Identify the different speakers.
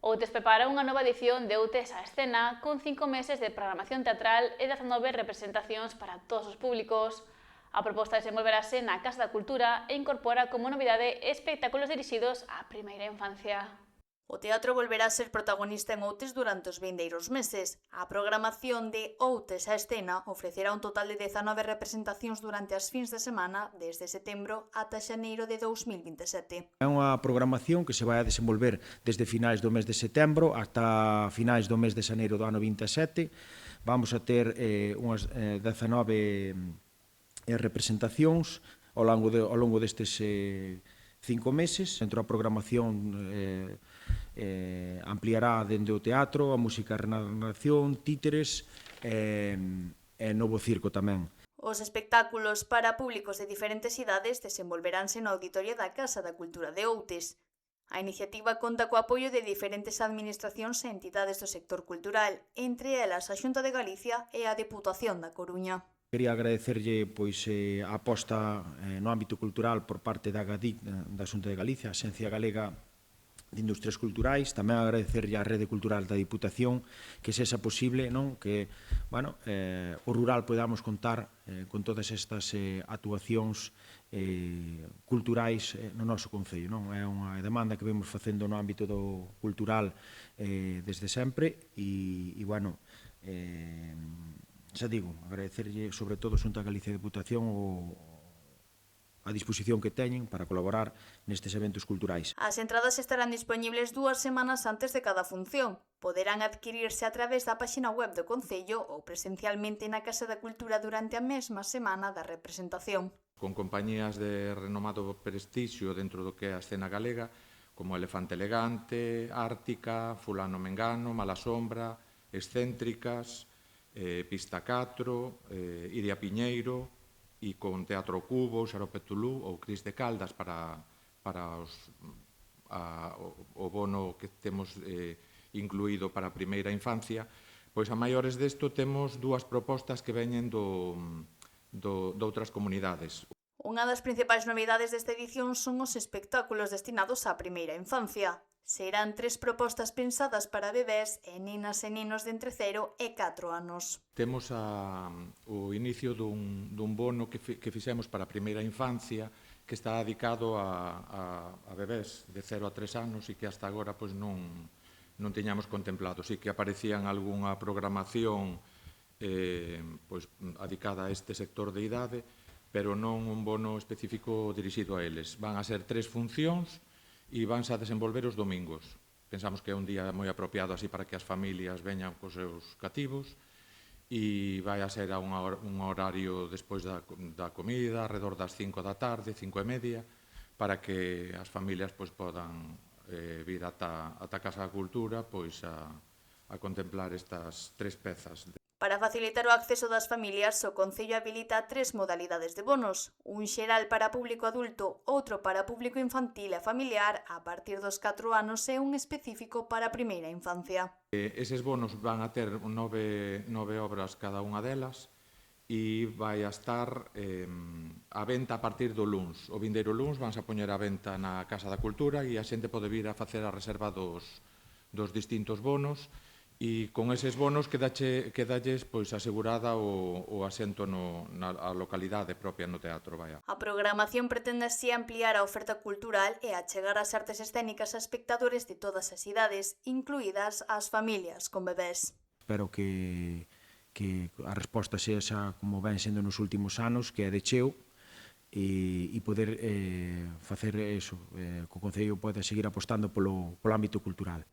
Speaker 1: Outes prepara unha nova edición de Outes á escena con 5 meses de programación teatral e 19 representacións para todos os públicos. A proposta desenvolverase na Casa da Cultura e incorpora como novidade espectáculos dirixidos á primeira infancia.
Speaker 2: O teatro volverá a ser protagonista en Outes durante os vindeiros meses. A programación de Outes á escena ofrecerá un total de 19 representacións durante as fins de semana desde setembro ata xaneiro de 2027.
Speaker 3: É unha programación que se vai a desenvolver desde finais do mes de setembro ata finais do mes de xaneiro do ano 27. Vamos a ter unhas 19 representacións ao longo destes 5 meses. Dentro da programación ampliará dende o teatro, a música de narración, títeres e novo circo tamén.
Speaker 2: Os espectáculos para públicos de diferentes idades desenvolveránse no auditorio da Casa da Cultura de Outes. A iniciativa conta co apoio de diferentes administracións e entidades do sector cultural, entre elas a Xunta de Galicia e a Deputación da Coruña.
Speaker 3: Quería agradecerlle a aposta no ámbito cultural por parte da GADIC, da Xunta de Galicia, a Axencia Galega de Industrias Culturais, tamén agradecerlle á Rede Cultural da Diputación que sexa posible que o rural podamos contar con todas estas actuacións culturais no noso concello. É unha demanda que vemos facendo no ámbito do cultural desde sempre e xa digo, agradecerlle sobre todo a Xunta de Galicia e Diputación a disposición que teñen para colaborar nestes eventos culturais.
Speaker 2: As entradas estarán dispoñibles 2 semanas antes de cada función. Poderán adquirirse a través da páxina web do Concello ou presencialmente na Casa da Cultura durante a mesma semana da representación.
Speaker 4: Con compañías de renomado prestixio dentro do que é a escena galega, como Elefante Elegante, Ártica, Fulano Mengano, Mala Sombra, Excéntricas, Pista 4, Iria Piñeiro, e con Teatro Cubo, Xarope Tulú ou Cris de Caldas para o bono que temos incluído para a primeira infancia. Pois a maiores desto temos 2 propostas que veñen de outras comunidades.
Speaker 2: Unha das principais novidades desta edición son os espectáculos destinados á primeira infancia. Serán 3 propostas pensadas para bebés e nenas e nenos de entre 0 e 4 anos.
Speaker 4: Temos o inicio dun bono que fixemos para a primeira infancia que está dedicado a bebés de 0 a 3 anos e que hasta agora non tiñamos contemplado. Sí que aparecían algunha programación dedicada a este sector de idade, pero non un bono específico dirixido a eles. Van a ser 3 funcións e vanse a desenvolver os domingos. Pensamos que é un día moi apropiado así para que as familias veñan cos seus cativos e vai a ser a un horario despois da comida, alrededor das 5 da tarde, 5:30, para que as familias podan vir ata a Casa da Cultura a contemplar estas 3 pezas.
Speaker 2: Para facilitar o acceso das familias, o Concello habilita 3 modalidades de bonos, un xeral para público adulto, outro para público infantil e familiar a partir dos 4 anos e un específico para a primeira infancia.
Speaker 4: Eses bonos van a ter 9 obras cada unha delas e vai a estar a venta a partir do luns. O vindeiro luns vanse a poñer a venta na Casa da Cultura e a xente pode vir a facer a reserva dos distintos bonos. E con eses bonos quedalles asegurada o asento na localidade propia no teatro.
Speaker 2: A programación pretende así ampliar a oferta cultural e achegar as artes escénicas a espectadores de todas as idades, incluídas as familias con bebés.
Speaker 3: Espero que a resposta sexa como ven sendo nos últimos anos, que é de cheo, e poder facer eso, que o Concello poda seguir apostando polo ámbito cultural.